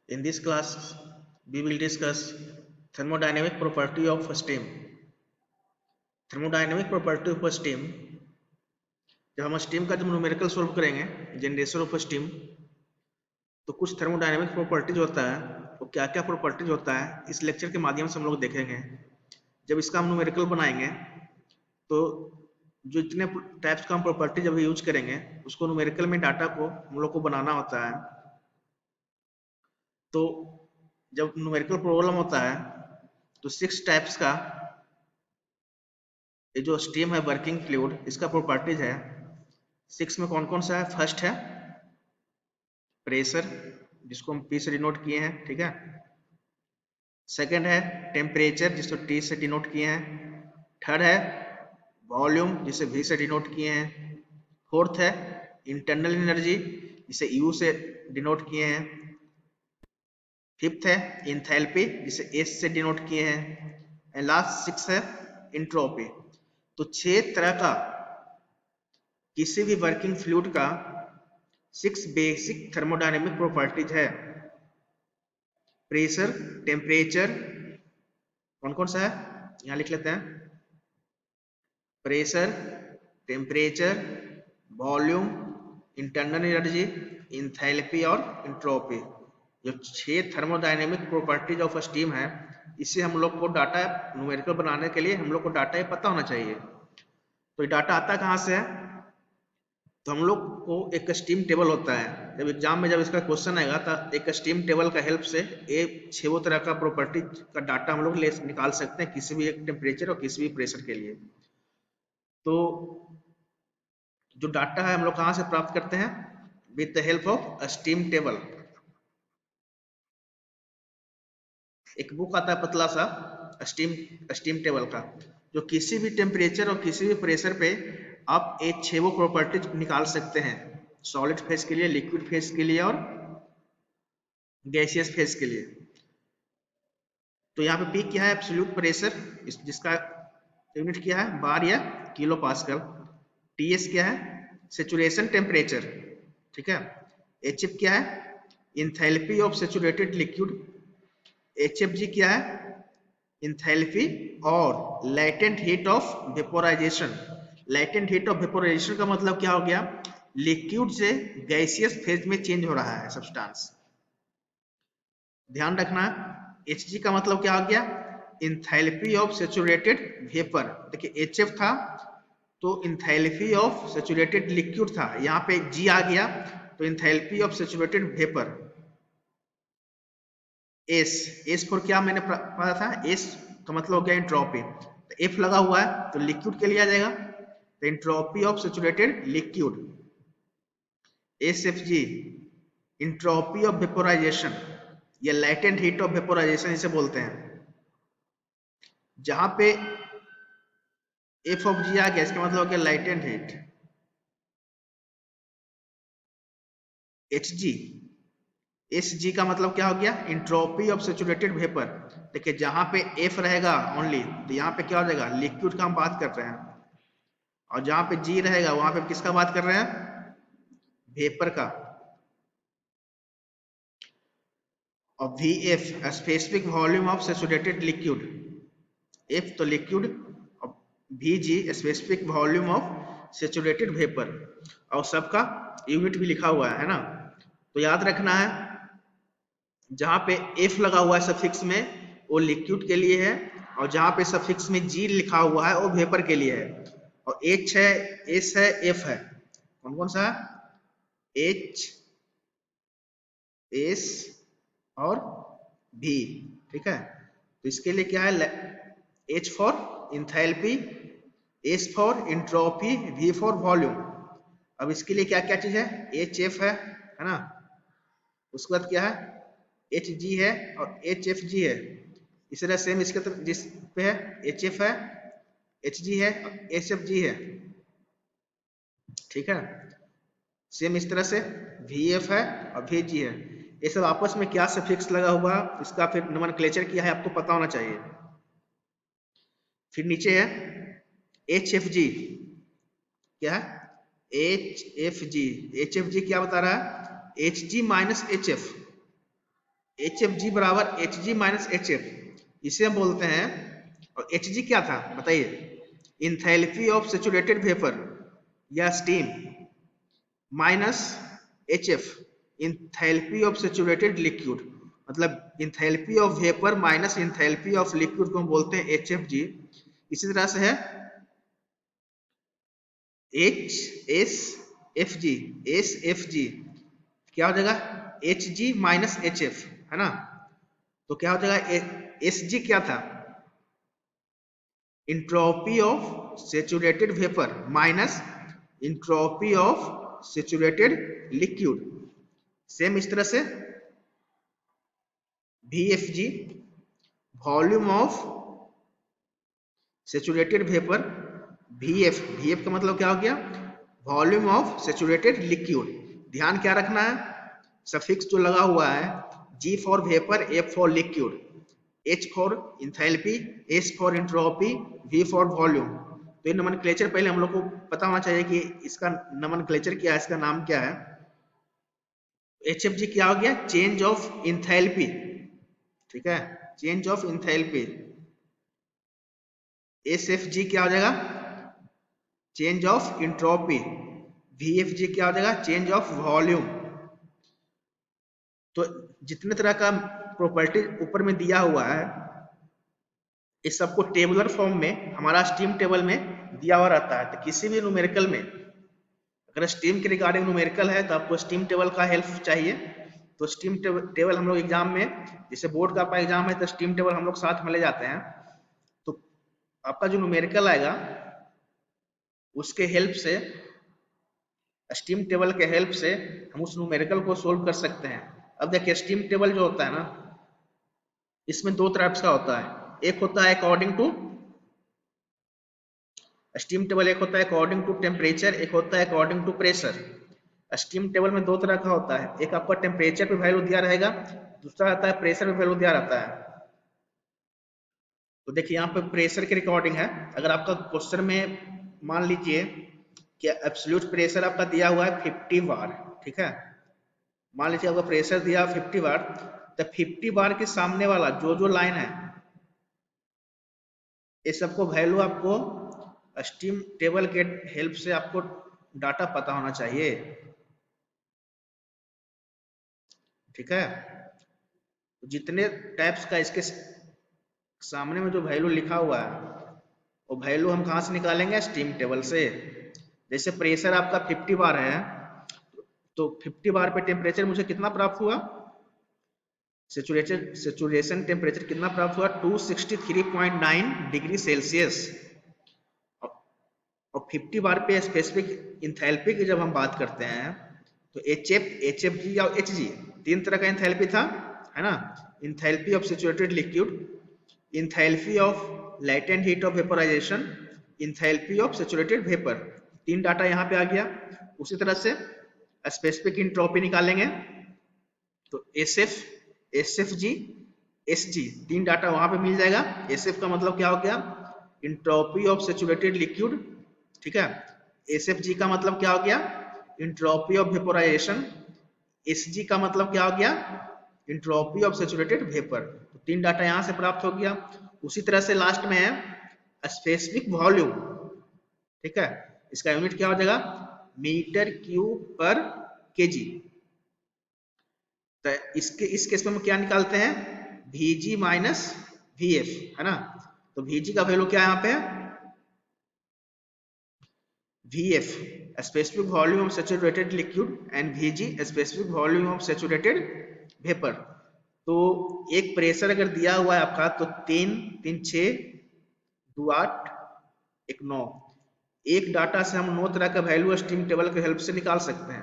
In this class, we will discuss thermodynamic property of steam. Thermodynamic property of steam, जब हम steam का जब numerical solve करेंगे generation of steam, तो कुछ थर्मोडायनेमिक प्रॉपर्टीज होता है, वो क्या क्या प्रॉपर्टीज होता है इस लेक्चर के माध्यम से हम लोग देखेंगे। जब इसका हम न्यूमेरिकल बनाएंगे तो जो इतने टाइप्स का हम प्रॉपर्टी जब यूज करेंगे उसको न्यूमेरिकल में डाटा को हम लोग को बनाना होता है। तो जब न्यूमेरिकल प्रॉब्लम होता है तो 6 टाइप्स का ये जो स्टीम है वर्किंग फ्लूइड, इसका प्रॉपर्टीज है 6 में कौन कौन सा है। फर्स्ट है प्रेशर, जिसको हम P से डिनोट किए हैं, ठीक है। सेकंड है टेम्परेचर, जिसको T से डिनोट किए हैं। थर्ड है वॉल्यूम, जिसे V से डिनोट किए हैं। फोर्थ है इंटरनल एनर्जी, जिसे U से डिनोट किए हैं। फिफ्थ है इंथैल्पी, जिसे S से डिनोट किए हैं। एंड लास्ट 6 है इंट्रोपी। तो 6 तरह का किसी भी वर्किंग फ्लूइड का 6 बेसिक थर्मोडायनेमिक प्रॉपर्टीज है। प्रेशर, टेम्परेचर, कौन कौन सा है यहां लिख लेते हैं। Pressure, temperature, volume, internal energy, enthalpy और इंट्रोपी। जो 6 थर्मोडायनेमिक प्रॉपर्टीज ऑफ स्टीम है, इससे हम लोग को डाटा न्यूमेरिकल बनाने के लिए हम लोग को डाटा ये पता होना चाहिए। तो ये डाटा आता कहाँ से है, तो हम लोग को एक स्टीम टेबल होता है। जब एग्जाम में जब इसका क्वेश्चन आएगा तो एक स्टीम टेबल का हेल्प से ये 6 तरह का प्रॉपर्टी का डाटा हम लोग ले निकाल सकते हैं किसी भी एक टेम्परेचर और किसी भी प्रेशर के लिए। तो जो डाटा है हम लोग कहाँ से प्राप्त करते हैं, with the help of steam table. एक बुक आता है पतला सा स्टीम टेबल का, जो किसी भी टेम्परेचर और किसी भी प्रेशर पे आप ये 6 प्रॉपर्टीज निकाल सकते हैं, सॉलिड फेज के लिए, लिक्विड फेज के लिए और गैसियस फेज के लिए। तो यहाँ पे P क्या है, एब्सोल्यूट प्रेशर, जिसका यूनिट क्या है बार या किलो पास्कल। TS क्या है, सेचुरेशन टेम्परेचर, ठीक है। HF क्या है, enthalpy of saturated liquid. HFG क्या है, इंथैल्पी और latent heat of vaporisation. Latent heat of vaporisation का मतलब क्या हो गया, लिक्विड से गैसियस फेज में चेंज हो रहा है सब्सटेंस। ध्यान रखना, Hg का मतलब क्या हो गया, इंथैल्पी ऑफ सेचुरेटेड वेपर। देखिए HF था तो इंथैल्पी ऑफ सेचुरेटेड लिक्विड था, यहाँ पे G आ गया तो enthalpy of saturated vapour. S for क्या मैंने पढ़ा था, S का मतलब हो गया एंट्रोपी। तो F लगा हुआ है तो लिक्विड के लिए आ जाएगा, तो entropy of saturated liquid. SFG entropy of vaporisation या लेटेंट हीट ऑफ वेपोराइजेशन इसे बोलते हैं। जहां पे F ऑफ G आ गया इसका मतलब हो गया लेटेंट हीट। HG SG का मतलब क्या हो गया, इंट्रोपी ऑफ सेचुरेटेड वेपर। देखिए जहां पे F रहेगा ओनली तो यहाँ पे क्या हो जाएगा, लिक्विड का हम बात कर रहे हैं, और जहां पे G रहेगा वहां पे किसका बात कर रहे हैं, वेपर का। और VF specific volume of saturated liquid, F तो लिक्विड और VG specific volume of saturated vapour, और सबका यूनिट भी लिखा हुआ है ना। तो याद रखना है, जहां पे F लगा हुआ है सफिक्स में वो लिक्विड के लिए है, और जहां पे सफिक्स में G लिखा हुआ है वो वेपर के लिए है। और H है, S है, F है, कौन कौन सा है, H S और V, ठीक है। तो इसके लिए क्या है, H for enthalpy, S for entropy, V for volume. अब इसके लिए क्या क्या चीज है, HF है ना, उसके बाद क्या है HG है और HFG है। इस तरह सेम इसके जिस पे है HF है, HG है, HFG है, ठीक है। सेम इस तरह से VF है और VG है। ये सब आपस में क्या सफिक्स लगा हुआ, इसका फिर नोमेनक्लेचर क्या है आपको पता होना चाहिए। फिर नीचे है HFG, क्या है HFG। HFG क्या बता रहा है, HG minus HF। H F G बराबर H G minus H F, इसे हम बोलते हैं। और एच जी क्या था बताइए? इंथैल्पी ऑफ सेचुरेटेड वेपर या steam minus H F enthalpy of saturated liquid, मतलब enthalpy of vapour minus enthalpy of liquid को हम बोलते हैं एच एफ जी। इसी तरह से है H S F G, S F G क्या हो जाएगा? H G minus H F, है ना? तो क्या हो जाएगा? एस जी क्या था? Entropy of saturated vapour minus entropy of saturated liquid. Same इस तरह से V F G volume of saturated vapour, V F का मतलब क्या हो गया? Volume of saturated liquid. ध्यान क्या रखना है? सफिक्स जो लगा हुआ है, G for vapour, F for liquid, H for enthalpy, S for entropy, V for volume. तो ये नोमेनक्लेचर पहले हम लोग को पता होना चाहिए कि इसका नोमेनक्लेचर क्या है, इसका नाम क्या है। एच एफ जी क्या हो गया? चेंज ऑफ इंथैल्पी, ठीक है, change of enthalpy. S F G क्या हो जाएगा? Change of entropy. We F जी क्या हो जाएगा? Change of volume. तो जितने तरह का प्रॉपर्टी ऊपर में दिया हुआ है, इस सबको टेबुलर फॉर्म में हमारा स्टीम टेबल में दिया हुआ रहता है। तो किसी भी न्यूमेरिकल में अगर स्टीम के रिगार्डिंग न्यूमेरिकल है तो आपको स्टीम टेबल का हेल्प चाहिए। तो स्टीम टेबल हम लोग एग्जाम में, जैसे बोर्ड का आपका एग्जाम है तो स्टीम टेबल हम लोग साथ में ले जाते हैं। तो आपका जो न्यूमेरिकल आएगा उसके हेल्प से, स्टीम टेबल के हेल्प से हम उस न्यूमेरिकल को सोल्व कर सकते हैं। अब देखिए स्टीम टेबल जो होता है ना, इसमें दो टाइप्स का होता है। एक होता है अकॉर्डिंग टू स्टीम टेबल, एक होता है अकॉर्डिंग टू टेम्परेचर, एक होता है according to pressure. Steam table में दो तरह का होता है, एक आपका टेम्परेचर पे वैल्यू दिया रहेगा, दूसरा आता है प्रेशर पे वैल्यू दिया रहता है। तो देखिए यहाँ पे प्रेशर के रिकॉर्डिंग है। अगर आपका क्वेश्चन में मान लीजिए कि एब्सोल्यूट प्रेशर आपका दिया हुआ है 50 बार, ठीक है, मान लीजिए आपका प्रेशर दिया 50 बार, तो 50 बार के सामने वाला जो जो लाइन है, ये सबको वैल्यू आपको स्टीम टेबल के हेल्प से आपको डाटा पता होना चाहिए, ठीक है। तो जितने टाइप्स का इसके सामने में जो वैल्यू लिखा हुआ है, वो वैल्यू हम कहाँ से निकालेंगे? स्टीम टेबल से। जैसे प्रेशर आपका 50 बार है, तो 50 बार पे टेम्परेचर मुझे कितना प्राप्त हुआ? सेचुरेशन टेम्परेचर कितना प्राप्त हुआ? 263.9 डिग्री सेल्सियस। और 50 बार पे स्पेसिफिक इंथैल्पी की जब हम बात करते हैं, तो एच एफ जी और एच जी तीन तरह का इंथैल्पी था, है ना? Enthalpy of saturated liquid, enthalpy of latent heat of vaporisation, enthalpy of saturated vapour. तीन डाटा यहाँ पे आ गया। उसी तरह से स्पेसिफिक इंट्रोपी निकालेंगे, तो S F G, S G, तीन डाटा वहां पे मिल जाएगा। एस एफ का मतलब क्या हो गया? इंट्रोपी ऑफ सेचुरेटेड लिक्विड, ठीक है। एस एफ जी का मतलब क्या हो गया? Entropy of vaporisation. S G का मतलब क्या हो गया? Entropy of saturated vapour. तो तीन डाटा यहां से प्राप्त हो गया। उसी तरह से लास्ट में है स्पेसिफिक वॉल्यूम, ठीक है। इसका यूनिट क्या हो जाएगा? मीटर क्यूब पर केजी। तो इस केस में हम क्या निकालते हैं? Vg माइनस Vf, है ना? तो Vg का वैल्यू क्या है यहाँ पे? Vf specific volume of saturated liquid and Vg specific volume of saturated vapour. तो एक प्रेशर अगर दिया हुआ है आपका, तो 3 3 6 2 8 1 9, एक डाटा से हम 9 तरह का वैल्यू स्टीम टेबल के हेल्प से निकाल सकते हैं।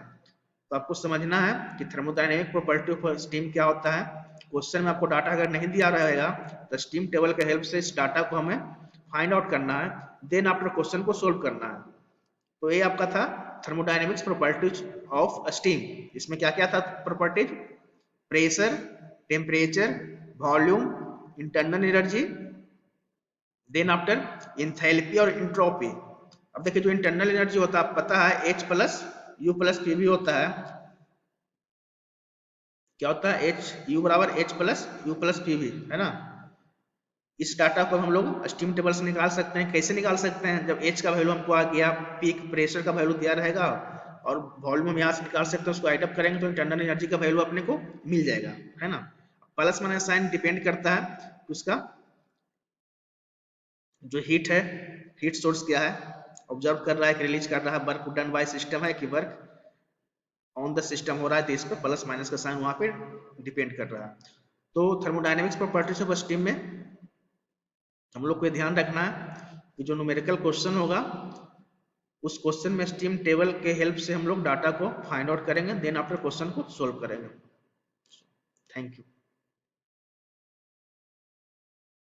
तो आपको समझना है कि थर्मोडायनेमिक प्रॉपर्टी ऑफ स्टीम क्या होता है। क्वेश्चन में आपको डाटा अगर नहीं दिया रहेगा तो स्टीम टेबल के हेल्प से इस डाटा को हमें फाइंड आउट करना है, देन आफ्टर क्वेश्चन को सोल्व करना है। तो ये आपका था थर्मोडायनेमिक्स प्रॉपर्टीज ऑफ स्टीम। इसमें क्या क्या था properties? Pressure, temperature, volume, internal energy, then after enthalpy और इंट्रोपी। अब देखिए जो इंटरनल एनर्जी होता है, पता है H plus U plus P भी होता है, क्या होता है, एच यू बराबर H plus you plus P V, है ना। इस डाटा को हम लोग स्टीम टेबल से निकाल सकते हैं। कैसे निकाल सकते हैं, जब एच का वैल्यू हमको आ गया, पीक प्रेशर का वैल्यू दिया रहेगा और वॉल्यूम हम यहाँ से निकाल सकते हैं, उसको ऐड अप करेंगे तो इंटरनल एनर्जी का वैल्यू अपने को मिल जाएगा, है ना। प्लस माइनस साइन डिपेंड करता है उसका जो हीट है, हीट सोर्स क्या है, ऑब्जर्व कर रहा है कि रिलीज कर रहा है, वर्क डन बाय सिस्टम है कि वर्क ऑन द सिस्टम हो रहा है, तो इस पर प्लस माइनस का साइन वहां पे डिपेंड कर रहा है। तो थर्मोडायनेमिक्स प्रॉपर्टीज ऑफ स्टीम में हम लोग को ये ध्यान रखना है कि जो न्यूमेरिकल क्वेश्चन होगा उस क्वेश्चन में स्टीम टेबल के हेल्प से हम लोग डाटा को फाइंड आउट करेंगे, देन आफ्टर क्वेश्चन को सोल्व करेंगे। Thank you.